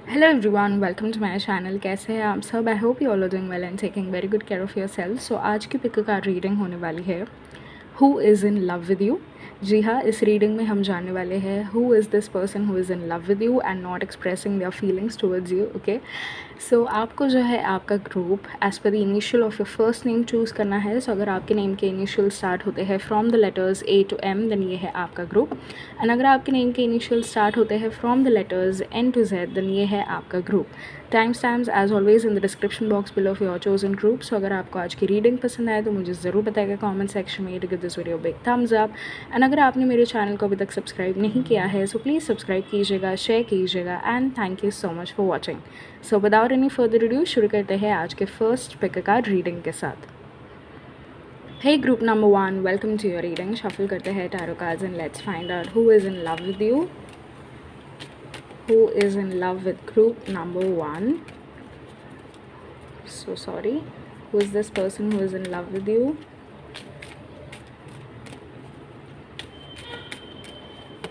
Hello everyone, welcome to my channel. कैसे हैं आप सब? I hope you all are doing well and taking very good care of your self. So आज की pick card reading होने वाली है who is in love with you. जी हाँ, इस रीडिंग में हम जानने वाले हैं who is this person who is in love with you and not expressing their feelings towards you. Okay, so आपको जो है आपका group as per the initial of your first name choose करना है। सो अगर आपके नेम के इनिशियल स्टार्ट होते हैं from the letters A to M, then ये है आपका ग्रुप। एंड अगर आपके नेम के इनिशियल स्टार्ट होते हैं from the letters N to Z, then ये है आपका group. Time stamps is always in the description box below of your chosen group. So अगर आपको आज की रीडिंग पसंद आए तो मुझे ज़रूर बताएगा कमेंट सेक्शन में to give this video big thumbs up. And अगर आपने मेरे चैनल को अभी तक सब्सक्राइब नहीं किया है सो प्लीज़ सब्सक्राइब कीजिएगा, शेयर कीजिएगा and thank you so much for watching. So without any further Rideau शुरू करते हैं आज के फर्स्ट पिक कार्ड रीडिंग के साथ। Hey group number 1, welcome to your reading. Shuffle करते हैं tarot cards and let's find out who is in love with you. Who is in love with group number 1? So sorry. Who is this person who is in love with you?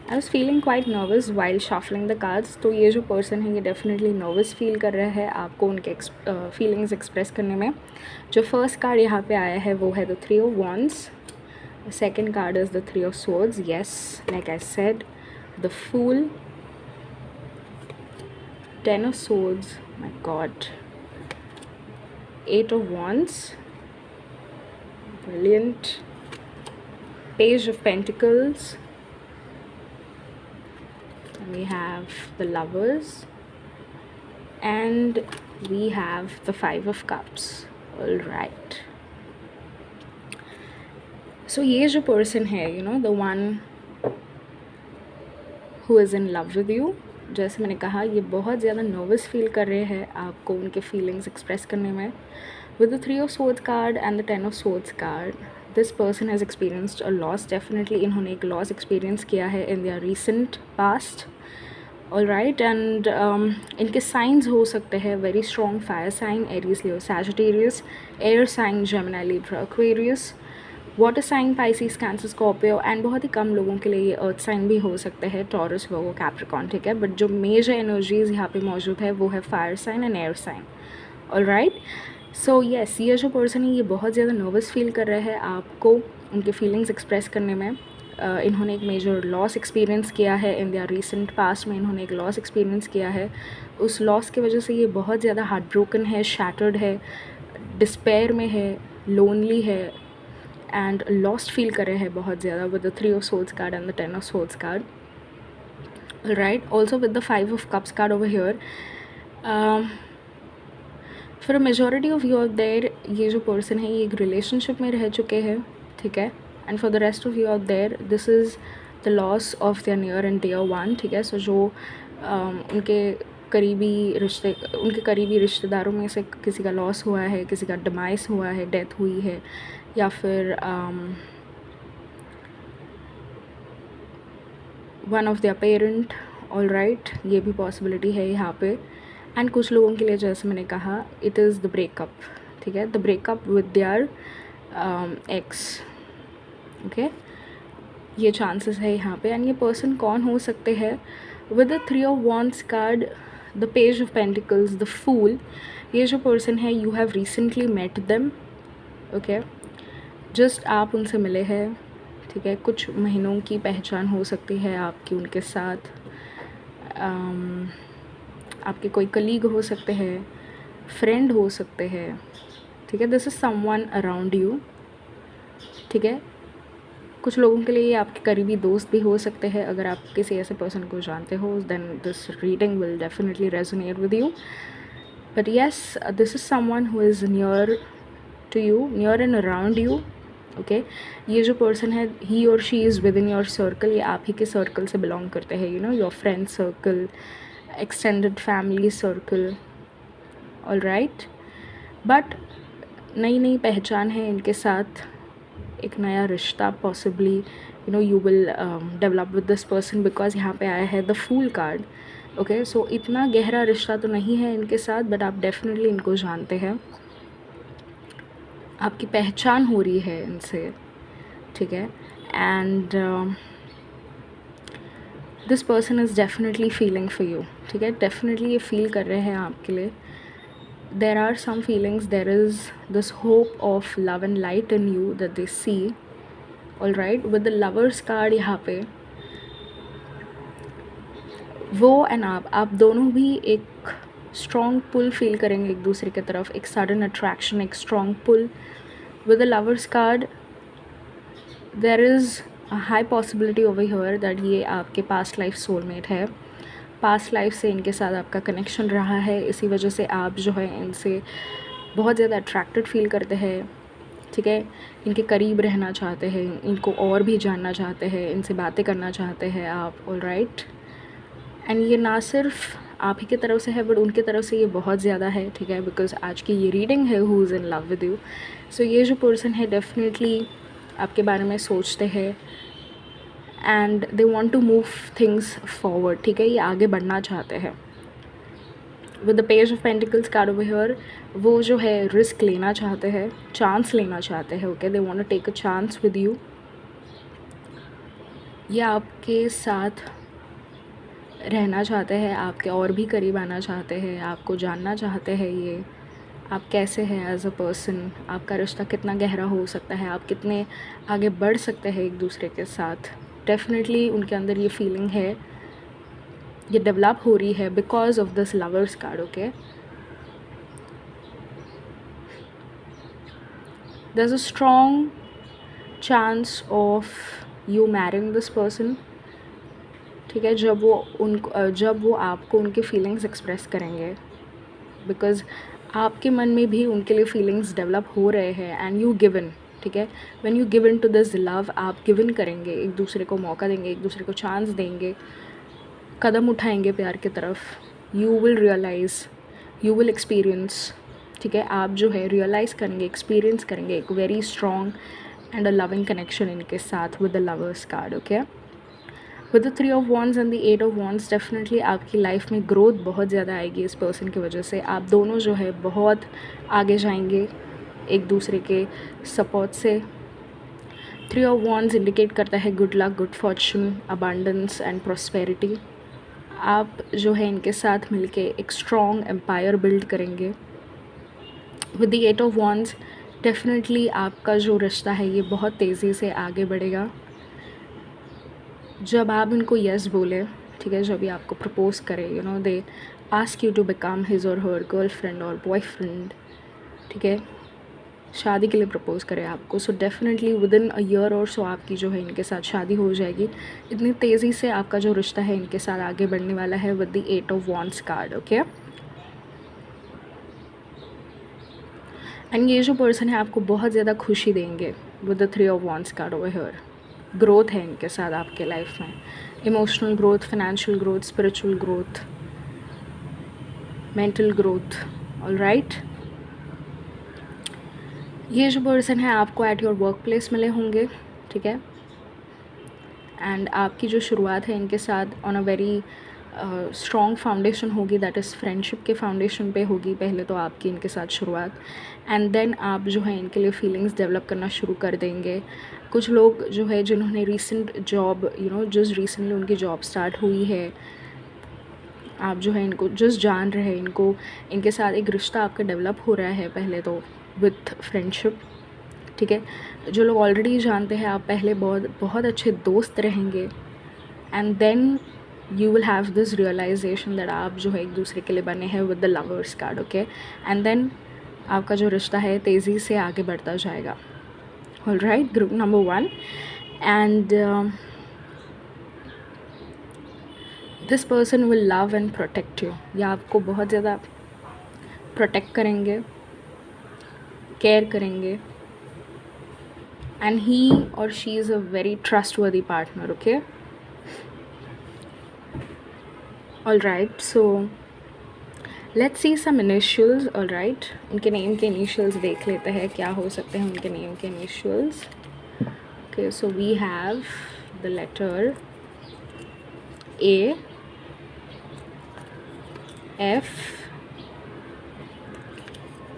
I was feeling quite nervous while shuffling the cards. तो ये जो person है ये definitely nervous feel कर रहा है आपको उनके फीलिंग्स एक्सप्रेस करने में। जो फर्स्ट कार्ड यहाँ पे आया है वो है the 3 of Wands. The second card is the 3 of Swords. Yes, like I said, the Fool, 10 of Swords, my god, 8 of Wands, brilliant, Page of Pentacles, and we have the Lovers, and we have the 5 of Cups. All right. So ये जो person है the one who is in love with you, जैसे मैंने कहा ये बहुत ज़्यादा nervous feel कर रहे हैं आपको उनके फीलिंग्स एक्सप्रेस करने में। With the 3 of Swords card and the 10 of Swords card, this person has experienced a loss. Definitely इन्होंने एक लॉस एक्सपीरियंस किया है in their recent past. All right, and इनके साइंस हो सकते हैं very strong fire sign, Aries, Leo, Sagittarius, air sign, Gemini, Libra, Aquarius, water sign, Pisces, Cancer, Scorpio, and बहुत ही कम लोगों के लिए ये अर्थ साइन भी हो सकते हैं, टॉरस, वर्गो, कैप्रिकॉर्न। ठीक है, बट जो मेजर एनर्जीज यहाँ पे मौजूद है वो है fire sign and air sign. All right, so yes, ये जो पर्सन है ये बहुत ज़्यादा नर्वस फील कर रहा है आपको उनके फीलिंग्स एक्सप्रेस करने में। इन्होंने एक मेजर लॉस एक्सपीरियंस किया है इन दियर रिसेंट पास्ट में। इन्होंने एक लॉस एक्सपीरियंस किया है, उस लॉस की वजह से ये बहुत ज़्यादा हार्ट ब्रोकन है, शैटर्ड है, डिस्पेयर में है, लोनली है एंड लॉस्ट फील कर रहे हैं बहुत ज़्यादा with the 3 of Swords card and the 10 of Swords card. Right, also with the 5 of Cups card over here. For a majority of you are there, ये जो पर्सन है ये एक रिलेशनशिप में रह चुके हैं। ठीक है, and for the rest of you are there this is the loss of their near and dear one. ठीक है, सो जो उनके करीबी रिश्तेदारों में से किसी का लॉस हुआ है, किसी का डिमाइस हुआ है, डेथ हुई है, या फिर one of their parent. All right, ये भी पॉसिबिलिटी है यहाँ पे। एंड कुछ लोगों के लिए जैसे मैंने कहा इट इज़ द ब्रेकअप। ठीक है, the breakup with their x. Okay, ये चांसेस है यहाँ पे। एंड ये पर्सन कौन हो सकते हैं? With the 3 of Wands card, the page of pentacles, the fool, ये जो पर्सन है you have recently met them. Okay, just आप उनसे मिले हैं। ठीक है, कुछ महीनों की पहचान हो सकती है आपकी उनके साथ। आपके कोई कलीग हो सकते हैं, फ्रेंड हो सकते हैं। ठीक है, this is someone around you. ठीक है, कुछ लोगों के लिए ये आपके करीबी दोस्त भी हो सकते हैं। अगर आप किसी ऐसे पर्सन को जानते हो then this reading will definitely resonate with you. But yes, this is someone who is near to you, near and around you. Okay, ये जो पर्सन है ही और she is within your circle, ये आप ही के circle से belong करते हैं, your friend circle, extended family circle. All right, but नई नई पहचान है इनके साथ, एक नया रिश्ता possibly you will develop with this person because यहाँ पे आया है द फूल कार्ड। ओके, सो इतना गहरा रिश्ता तो नहीं है इनके साथ बट आप डेफिनेटली इनको जानते हैं, आपकी पहचान हो रही है इनसे। ठीक है, and this person is definitely feeling for you, ठीक है, डेफिनेटली ये फील कर रहे हैं आपके लिए. There are some feelings, there is this hope of love and light in you that they see. All right, with the lovers card यहाँ पे वो एंड आप दोनों भी एक स्ट्रॉन्ग पुल फील करेंगे एक दूसरे की तरफ, एक सडन अट्रैक्शन, एक strong pull. With the lovers card there is a high possibility over here that ये आपके पास्ट लाइफ सोलमेट है. पास्ट लाइफ से इनके साथ आपका कनेक्शन रहा है, इसी वजह से आप जो है इनसे बहुत ज़्यादा अट्रैक्टेड फील करते हैं, ठीक है. इनके करीब रहना चाहते हैं, इनको और भी जानना चाहते हैं, इनसे बातें करना चाहते हैं आप. ऑल राइट, एंड ये ना सिर्फ आप ही की तरफ से है बट उनकी तरफ से ये बहुत ज़्यादा है, ठीक है, बिकॉज आज की ये रीडिंग है who is in love with you. So ये जो पर्सन है डेफिनेटली आपके बारे में सोचते हैं and they want to move things forward, ठीक है, ये आगे बढ़ना चाहते हैं. With the page of pentacles card over here वो जो है रिस्क लेना चाहते हैं, चांस लेना चाहते हैं. Okay, they want to take a chance with you. ये आपके साथ रहना चाहते हैं, आपके और भी करीब आना चाहते हैं, आपको जानना चाहते हैं ये आप कैसे हैं एज अ पर्सन, आपका रिश्ता कितना गहरा हो सकता है, आप कितने आगे बढ़ सकते हैं एक दूसरे के साथ. डेफिनेटली उनके अंदर ये फीलिंग है, ये डेवलप हो रही है because of this lovers card. Okay, there is a strong chance of you marrying this person, ठीक है, जब वो आपको उनके फीलिंग्स एक्सप्रेस करेंगे, बिकॉज आपके मन में भी उनके लिए फीलिंग्स डेवलप हो रहे हैं एंड यू गिवन, ठीक है. When you give in to this love, आप गिवन करेंगे, एक दूसरे को मौका देंगे, एक दूसरे को चांस देंगे, कदम उठाएंगे प्यार की तरफ. You will realise, you will experience, ठीक है, आप जो है रियलाइज़ करेंगे, एक्सपीरियंस करेंगे एक very strong and a loving connection इनके साथ with the lovers card. Okay, with the 3 of wands and the 8 of wands definitely आपकी लाइफ में ग्रोथ बहुत ज़्यादा आएगी इस पर्सन की वजह से. आप दोनों जो है बहुत आगे जाएंगे एक दूसरे के सपोर्ट से. 3 ऑफ वॉन्ड्स इंडिकेट करता है good luck, good Fortune, abundance and prosperity. आप जो है इनके साथ मिलके एक स्ट्रॉन्ग एम्पायर बिल्ड करेंगे. With the 8 of wands definitely आपका जो रिश्ता है ये बहुत तेज़ी से आगे बढ़ेगा. जब आप इनको यस बोले, ठीक है, जब ये आपको प्रपोज करे, you know they ask you to become his or her girlfriend और बॉयफ्रेंड, ठीक है, शादी के लिए प्रपोज करे आपको. So definitely with in a year और सो आपकी जो है इनके साथ शादी हो जाएगी. इतनी तेज़ी से आपका जो रिश्ता है इनके साथ आगे बढ़ने वाला है with the 8 of wands card. Okay, and ये जो पर्सन है आपको बहुत ज़्यादा खुशी देंगे with the 3 of wands card over here. Growth है इनके साथ आपके लाइफ में, emotional growth, financial growth, spiritual growth, mental growth. All right, ये जो पर्सन है आपको एट योर वर्क प्लेस मिले होंगे, ठीक है, एंड आपकी जो शुरुआत है इनके साथ on a very strong foundation होगी, दैट इज़ फ्रेंडशिप के फाउंडेशन पे होगी पहले तो आपकी इनके साथ शुरुआत. एंड देन आप जो है इनके लिए फीलिंग्स डेवलप करना शुरू कर देंगे. कुछ लोग जो है जिन्होंने recent job, you know just recently उनकी जॉब स्टार्ट हुई है, आप जो है इनको जस्ट जान रहे हैं, इनको इनके साथ एक रिश्ता आपका डेवलप हो रहा है पहले तो विथ फ्रेंडशिप, ठीक है. जो लोग ऑलरेडी जानते हैं आप पहले बहुत अच्छे दोस्त रहेंगे and then you will have this realisation that आप जो है एक दूसरे के लिए बने हैं with the lovers card. Okay, and then आपका जो रिश्ता है तेज़ी से आगे बढ़ता जाएगा. All right, group number 1 and this person will love and protect you. या आपको बहुत ज़्यादा प्रोटेक्ट करेंगे, केयर करेंगे, एंड ही और she is a very trustworthy partner. Okay, all right, so let's see some initials. All right, उनके name के initials देख लेते हैं क्या हो सकते हैं उनके नेम के initials. Okay, so we have the letter A, F,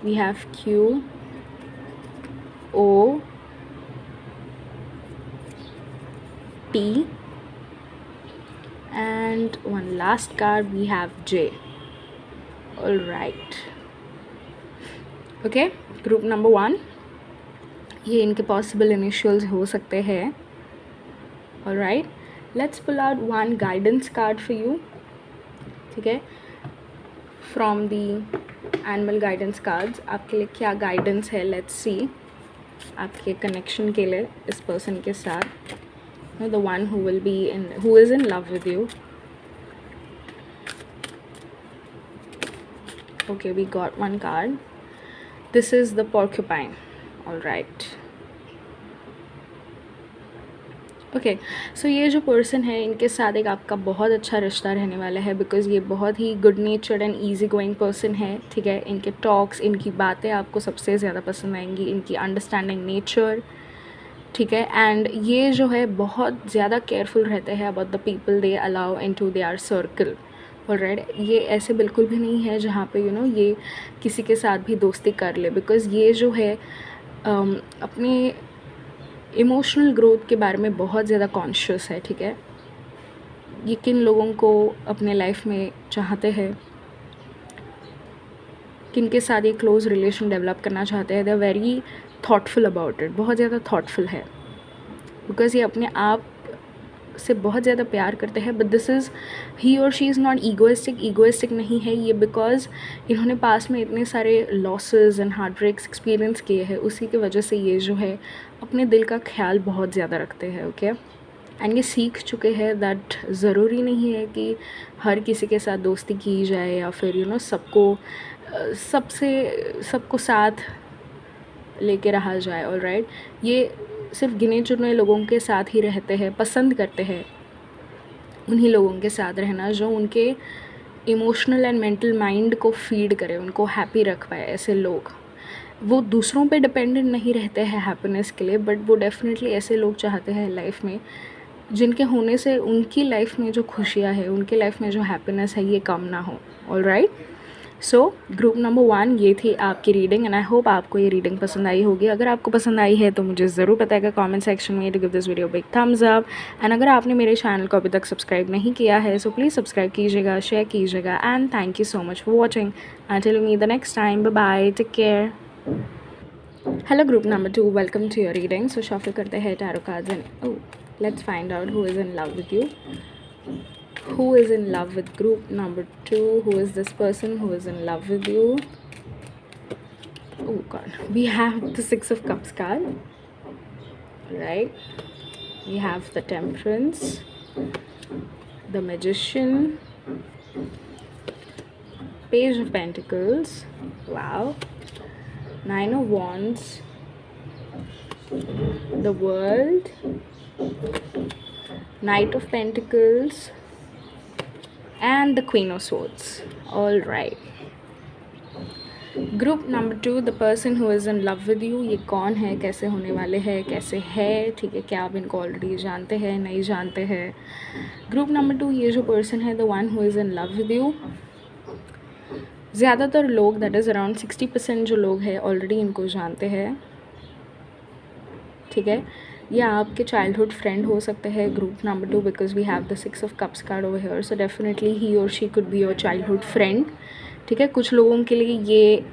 we have Q, O, T and one last card we have J. All right. Okay, group number 1, ये इनके पॉसिबल इनिशियल्स हो सकते हैं. All right, let's pull out one guidance card for you. ठीक है, from the animal guidance cards आपके लिए क्या guidance है. Let's see आपके कनेक्शन के लिए इस पर्सन के साथ, the one who is in love with you. Okay, we got one card. This is the porcupine. All right. Okay, so ये जो पर्सन है इनके साथ एक आपका बहुत अच्छा रिश्ता रहने वाला है, बिकॉज़ ये बहुत ही good natured and easy going person है. ठीक है, इनके टॉक्स, इनकी बातें आपको सबसे ज़्यादा पसंद आएंगी, इनकी अंडरस्टैंडिंग नेचर. ठीक है, एंड ये जो है बहुत ज़्यादा केयरफुल रहते हैं about the people they allow into their circle. Alright, ये ऐसे बिल्कुल भी नहीं है जहाँ पे ये किसी के साथ भी दोस्ती कर ले, बिकॉज़ ये जो है अपने इमोशनल ग्रोथ के बारे में बहुत ज़्यादा कॉन्शियस है. ठीक है, ये किन लोगों को अपने लाइफ में चाहते हैं, किन के साथ ये क्लोज़ रिलेशन डेवलप करना चाहते हैं. They are very thoughtful about it, बहुत ज़्यादा थॉटफुल है, बिकॉज़ ये अपने आप से बहुत ज़्यादा प्यार करते हैं. बट दिस इज़ ही और शी इज़ नॉट ईगोइस्टिक नहीं है ये, बिकॉज़ इन्होंने पास में इतने सारे losses and heartbreaks experience किए हैं. उसी की वजह से ये जो है अपने दिल का ख्याल बहुत ज़्यादा रखते हैं. ओके, एंड ये सीख चुके हैं दैट ज़रूरी नहीं है कि हर किसी के साथ दोस्ती की जाए या फिर सबको साथ लेके रहा जाए. ऑलराइट, ये सिर्फ गिने चुने लोगों के साथ ही रहते हैं, पसंद करते हैं उन्हीं लोगों के साथ रहना जो उनके इमोशनल एंड मेंटल माइंड को फीड करे, उनको हैप्पी रख पाए. ऐसे लोग वो दूसरों पे डिपेंडेंट नहीं रहते हैं हैप्पीनेस के लिए, बट वो डेफिनेटली ऐसे लोग चाहते हैं लाइफ में जिनके होने से उनकी लाइफ में जो खुशियाँ है, उनकी लाइफ में जो हैप्पीनेस है, ये कम ना हो. ऑलराइट, सो ग्रुप नंबर 1 ये थी आपकी रीडिंग, एंड आई होप आपको ये रीडिंग पसंद आई होगी. अगर आपको पसंद आई है तो मुझे ज़रूर बताएगा कमेंट सेक्शन में to give this video big thumbs up. And अगर आपने मेरे चैनल को अभी तक सब्सक्राइब नहीं किया है सो प्लीज़ सब्सक्राइब कीजिएगा, शेयर कीजिएगा, and thank you so much for watching. Until we meet the next time, bye bye, take care. Hello group number 2, welcome to your reading. So shuffle करते हैं tarot cards and let's find out who is in love with you. Who is in love with group number 2? Who is this person who is in love with you? Oh god, we have the 6 of Cups card, right? We have the Temperance, the Magician, Page of Pentacles, wow, 9 of Wands, the World, Knight of Pentacles, and the Queen of Swords. All right, group number 2, the person who is in love with you. ये कौन है, कैसे होने वाले हैं, कैसे है. ठीक है, क्या आप इनको ऑलरेडी जानते हैं, नहीं जानते हैं. ग्रुप नंबर 2, ये जो पर्सन है, the one who is in love with you, ज़्यादातर लोग, दैट इज़ अराउंड 60% जो लोग हैं ऑलरेडी इनको जानते हैं. ठीक है, ये आपके चाइल्डहुड फ्रेंड हो सकते हैं. Group number 2, because we have the 6 of cups card over here, so definitely he और she could be your childhood friend. ठीक है, कुछ लोगों के लिए ये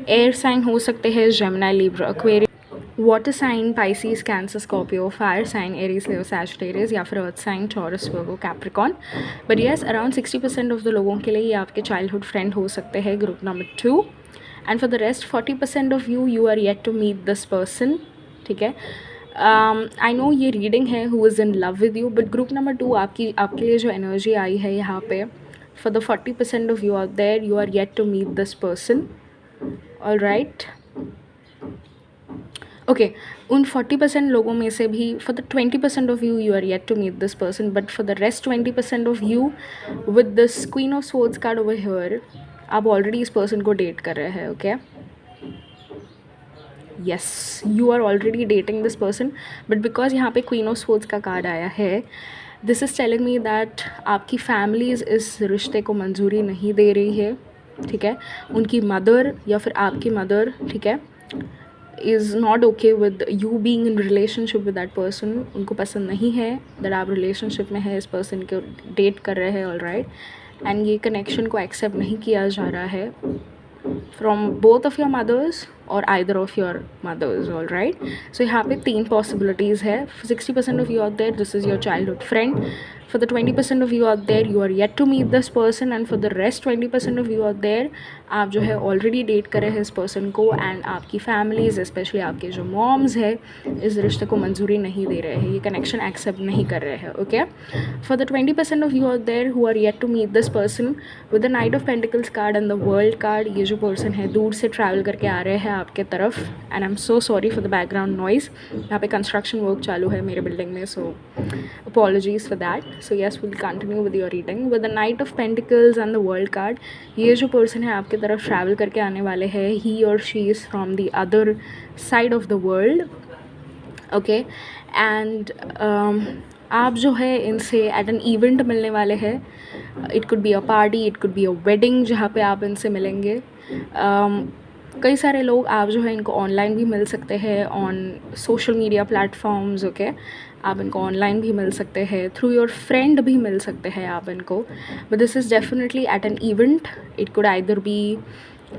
एयर साइन हो सकते हैं, Gemini, Libra, Aquarius, water sign, Pisces, Cancer, Scorpio, fire sign, Aries, Leo, Sagittarius, या फिर earth sign, Taurus, Virgo, Capricorn. But yes, around 60% of the लोगों के लिए ये आपके चाइल्डहुड फ्रेंड हो सकते हैं, group number 2. And for the rest 40% of you are yet to meet this person. ठीक है, आई नो ये रीडिंग है who is in love with you, but group number 2 आपके लिए जो एनर्जी आई है यहाँ पे, for the 40% of you are there, you are yet to meet this person. All right, okay, उन 40% लोगों में से भी for the 20% of you are yet to meet this person, but for the rest 20% of you with this queen of swords card over here, आप already इस person को date कर रहे हैं. Okay, yes, you are already dating this person, but because यहाँ पे Queen of Swords का card आया है, this is telling me that आपकी फैमिलीज़ इस रिश्ते को मंजूरी नहीं दे रही है. ठीक है, उनकी मदर या फिर आपकी मदर, ठीक है, is not okay with you being in relationship with that person. उनको पसंद नहीं है दैट आप रिलेशनशिप में है, इस पर्सन को डेट कर रहे हैं, ऑल राइट. एंड ये कनेक्शन को एक्सेप्ट नहीं किया जा रहा है from both of your mothers और either of your mothers, all right. So यहाँ पे 3 पॉसिबिलिटीज़ है. 60% of you are there, this is your childhood friend. For the 20% of you out there, you are yet to meet this person, and for the rest 20% of you out there, आप जो है already date कर रहे हैं इस person को, and आपकी families specially आपके जो मॉम्स है इस रिश्ते को मंजूरी नहीं दे रहे हैं, ये कनेक्शन एक्सेप्ट नहीं कर रहे हैं. Okay. For the 20% of you out there who are yet to meet this person with the knight of pentacles card and the world card, ये जो पर्सन है दूर से ट्रैवल करके आ रहे हैं आपके तरफ. And I am so sorry for the background noise, यहाँ पे कंस्ट्रक्शन वर्क चालू है मेरे बिल्डिंग में, so apologies for that. So yes, we'll continue with your reading. With the Knight of Pentacles and the World card, ये जो person है आपके तरफ travel करके आने वाले हैं. He or she is from the other side of the world. Okay, and आप जो है इनसे at an event मिलने वाले हैं. It could be a party, it could be a wedding जहाँ पे आप इनसे मिलेंगे. कई सारे लोग आप जो है इनको ऑनलाइन भी मिल सकते हैं on social media platforms. Okay, आप इनको ऑनलाइन भी मिल सकते हैं, थ्रू योर फ्रेंड भी मिल सकते हैं आप इनको. But this is definitely at an event. It could either be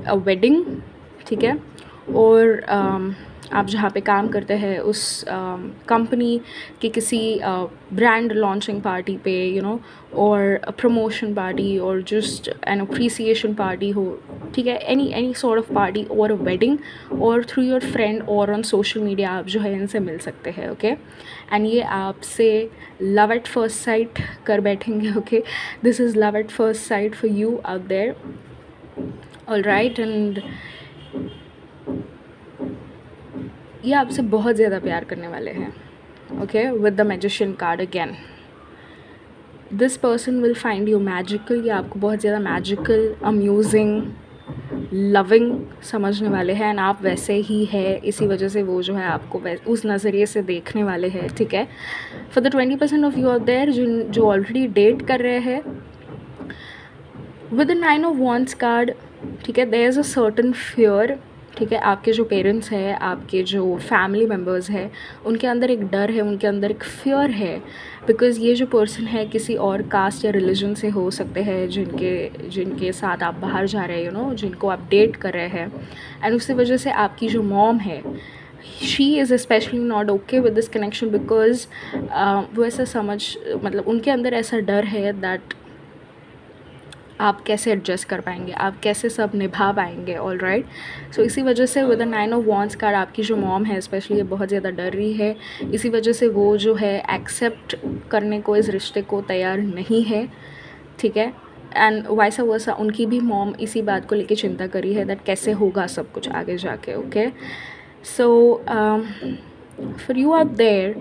a wedding, ठीक है, और आप जहाँ पे काम करते हैं उस कंपनी की किसी ब्रांड लॉन्चिंग पार्टी पे, यू नो, और प्रमोशन पार्टी और जस्ट एन अप्रिसिएशन पार्टी हो, ठीक है, एनी सॉर्ट ऑफ पार्टी और अ वेडिंग, और थ्रू योर फ्रेंड और ऑन सोशल मीडिया आप जो है इनसे मिल सकते हैं. ओके, एंड ये आपसे लव एट फर्स्ट साइट कर बैठेंगे. Okay, this is love at first sight for you out there, all right. And ये आपसे बहुत ज़्यादा प्यार करने वाले हैं. ओके, with the magician card again, this person will find you magical. ये आपको बहुत ज़्यादा मैजिकल, अम्यूजिंग, लविंग समझने वाले हैं, एंड आप वैसे ही है, इसी वजह से वो जो है आपको उस नज़रिए से देखने वाले हैं. ठीक है. For the 20% of you out there जो ऑलरेडी डेट कर रहे हैं, with the 9 of wands card, ठीक है, there is a certain fear. ठीक है, आपके जो पेरेंट्स हैं, आपके जो फैमिली मेम्बर्स हैं, उनके अंदर एक डर है, उनके अंदर एक फियर है, बिकॉज़ ये जो पर्सन है किसी और कास्ट या रिलीजन से हो सकते हैं जिनके साथ आप बाहर जा रहे हैं, यू नो, जिनको आप डेट कर रहे हैं. एंड उसी वजह से आपकी जो मॉम है, she is specially not okay with this connection, because वो ऐसा मतलब उनके अंदर ऐसा डर है दैट आप कैसे एडजस्ट कर पाएंगे, आप कैसे सब निभा पाएंगे. All right. सो इसी वजह से with the 9 of wands card आपकी जो मॉम है स्पेशली ये बहुत ज़्यादा डर रही है. इसी वजह से वो जो है एक्सेप्ट करने को, इस रिश्ते को तैयार नहीं है. ठीक है. एंड वाइसा वर्सा उनकी भी मॉम इसी बात को लेके चिंता करी है दैट कैसे होगा सब कुछ आगे जाके. ओके. So for you out there,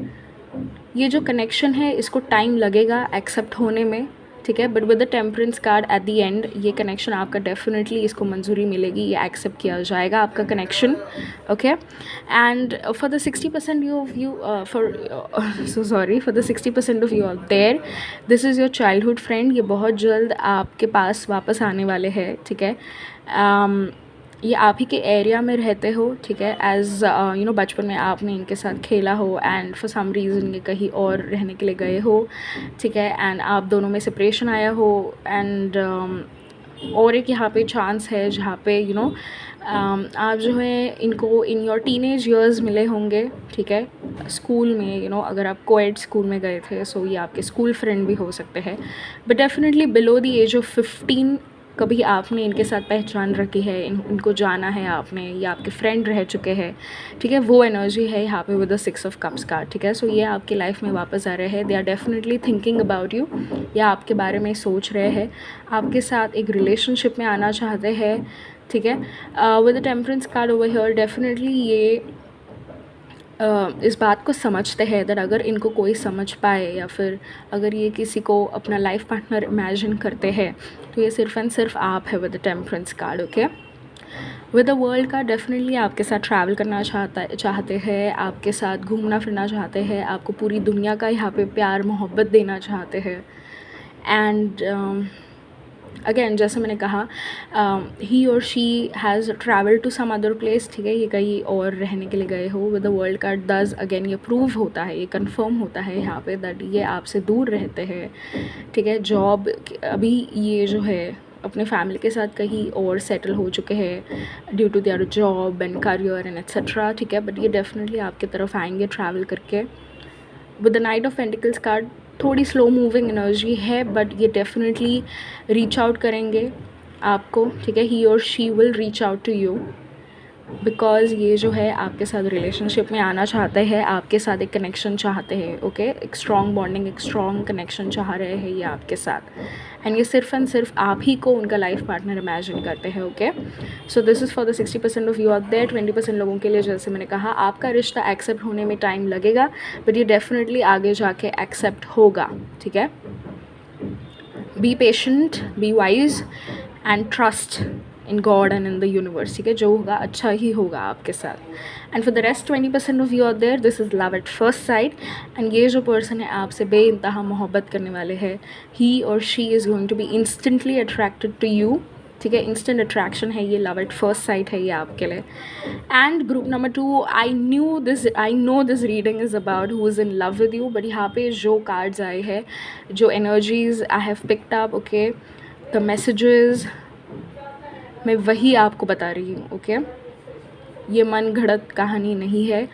ये जो कनेक्शन है इसको टाइम लगेगा एक्सेप्ट होने में. ठीक है. But with the temperance card at the end, ये कनेक्शन आपका डेफिनेटली, इसको मंजूरी मिलेगी, ये एक्सेप्ट किया जाएगा आपका connection. Okay. And for the 60% for the 60% of you out there, this is your childhood friend. ये बहुत जल्द आपके पास वापस आने वाले हैं. ठीक है. ये आप ही के एरिया में रहते हो. ठीक है. एज यू नो, बचपन में आपने इनके साथ खेला हो एंड फॉर सम रीज़न ये कहीं और रहने के लिए गए हो. ठीक है. एंड आप दोनों में सेपरेशन आया हो, एंड और एक यहाँ पे चांस है जहाँ पे यू नो आप जो है इनको इन योर टीनेज ईयर्स मिले होंगे. ठीक है. स्कूल में, यू नो, अगर आप कोएड स्कूल में गए थे, सो ये आपके स्कूल फ्रेंड भी हो सकते हैं. But definitely below the age of 15 कभी आपने इनके साथ पहचान रखी है, इनको जाना है आपने, या आपके फ्रेंड रह चुके हैं. ठीक है. वो एनर्जी है यहाँ पे विद द 6 ऑफ कप्स का. ठीक है. सो ये आपकी लाइफ में वापस आ रहे हैं. They are definitely thinking about you, या आपके बारे में सोच रहे हैं, आपके साथ एक रिलेशनशिप में आना चाहते हैं. ठीक है. With the temperance card over here, definitely ये इस बात को समझते हैं दैट अगर इनको कोई समझ पाए, या फिर अगर ये किसी को अपना लाइफ पार्टनर इमेजिन करते हैं, तो ये सिर्फ एंड सिर्फ आप है with the temperance card. Okay. With the world card, definitely आपके साथ ट्रैवल करना चाहते हैं, आपके साथ घूमना फिरना चाहते हैं, आपको पूरी दुनिया का यहाँ पे प्यार मोहब्बत देना चाहते हैं. एंड अगेन जैसे मैंने कहा, ही और she has travel to some other place, ठीक है, ये कहीं और रहने के लिए गए हो। With the world card does, again ये प्रूव होता है, ये कंफर्म होता है यहाँ पे दैट ये आपसे दूर रहते हैं, ठीक है। जॉब अभी ये जो है अपने फैमिली के साथ कहीं और सेटल हो चुके हैं due to their job and career and etcetera, ठीक है। बट ये डेफिनेटली आपकी तरफ आएंगे ट्रैवल करके। With the knight of pentacles card थोड़ी स्लो मूविंग एनर्जी है, बट ये डेफिनेटली रीच आउट करेंगे आपको, ठीक है। ही और she will reach out to you because ये जो है आपके साथ रिलेशनशिप में आना चाहते हैं, आपके साथ एक कनेक्शन चाहते हैं, ओके। एक स्ट्रॉन्ग बॉन्डिंग, एक स्ट्रॉन्ग कनेक्शन चाह रहे हैं ये आपके साथ, एंड ये सिर्फ एंड सिर्फ आप ही को उनका लाइफ पार्टनर इमेजिन करते हैं, okay. So this is for the 60% of you are there. 20% लोगों के लिए जैसे मैंने कहा आपका रिश्ता एक्सेप्ट होने में टाइम लगेगा, बट ये डेफिनेटली आगे जाके एक्सेप्ट होगा, ठीक है। Be patient, be wise and trust in God and in the universe, ठीक है। जो होगा अच्छा ही होगा आपके साथ। And for the rest 20% of you are there, this is love at first sight, and ये जो पर्सन है आपसे बेइंतहा मोहब्बत करने वाले हैं। ही और she is going to be instantly attracted to you, ठीक है। इंस्टेंट अट्रैक्शन है ये, लव एट फर्स्ट साइट है ये आपके लिए। And group number 2, I know this reading is about who is in love with you, but यहाँ पे जो कार्ड्स आए हैं, जो energies I have picked up, okay, the messages, मैं वही आपको बता रही हूँ, ओके। ये मन घड़त कहानी नहीं है,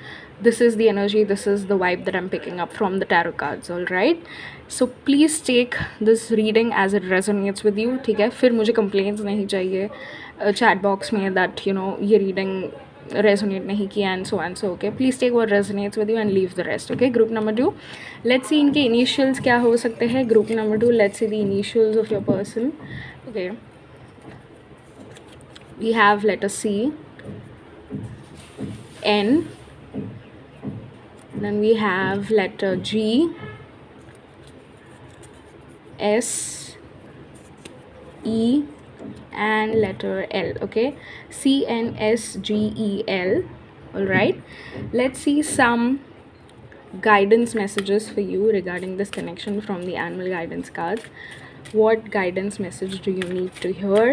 this is the energy, this is the vibe that I am picking up from the tarot cards, all right. So please take this reading as it resonates with you, ठीक है। फिर मुझे कंप्लेंट्स नहीं चाहिए चैट बॉक्स में that you know ये reading resonate नहीं किया and so, okay. Please take what resonates with you and leave the rest, okay. Group number 2, let's सी इनके इनिशियल्स क्या हो सकते हैं। Group number 2, let's see the initials of your person, okay. We have letter C, N, then we have letter G, S, E, and letter L, okay. C, N, S, G, E, L, all right. Let's see some guidance messages for you regarding this connection from the animal guidance cards. What guidance message do you need to hear?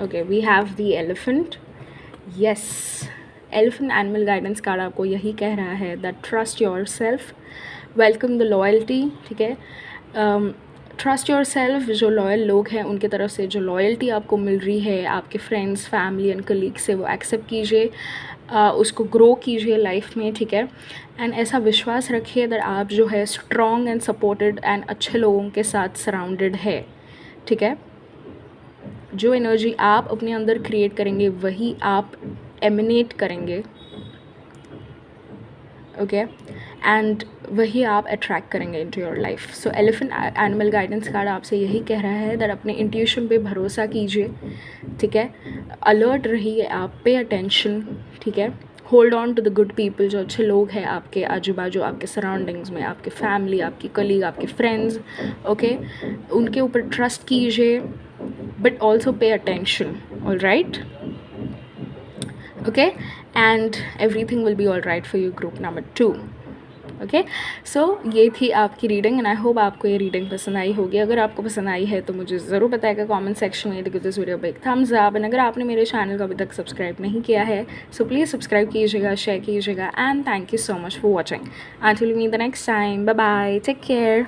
Okay, we have the elephant. Yes, elephant animal guidance card आपको यही कह रहा है that trust yourself, welcome the loyalty, ठीक है। Trust your self, जो loyal लोग हैं उनके तरफ से जो लॉयल्टी आपको मिल रही है, आपके फ्रेंड्स, फैमिली एंड कलीग से, वो एक्सेप्ट कीजिए, उसको ग्रो कीजिए लाइफ में, ठीक है। एंड ऐसा विश्वास रखिए दैट आप जो है स्ट्रॉन्ग एंड सपोर्टेड एंड अच्छे लोगों के साथ सराउंडेड है, ठीक है। जो एनर्जी आप अपने अंदर क्रिएट करेंगे वही आप एमिनेट करेंगे, ओके, एंड वही आप अट्रैक्ट करेंगे into your life. So elephant animal guidance card आपसे यही कह रहा है दैट अपने इंट्यूशन पे भरोसा कीजिए, ठीक है। अलर्ट रहिए आप, पे अटेंशन, ठीक है। Hold on to the good people, जो अच्छे लोग हैं आपके आजू बाजू, आपके सराउंडिंग्स में, आपके फैमिली, आपकी कलीग, आपके फ्रेंड्स, ओके। उनके ऊपर ट्रस्ट कीजिए but also pay attention, all right, okay, and everything will be all right for you, group number 2, okay. So ये थी आपकी रीडिंग एंड आई होप आपको ये रीडिंग पसंद आई होगी। अगर आपको पसंद आई है तो मुझे ज़रूर बताएगा कमेंट सेक्शन में। Give this video big thumbs up, and अगर आपने मेरे चैनल को अभी तक सब्सक्राइब नहीं किया है सो प्लीज़ सब्सक्राइब कीजिएगा, शेयर कीजिएगा, and thank you so much for watching. Until we meet the next time, bye bye, take care.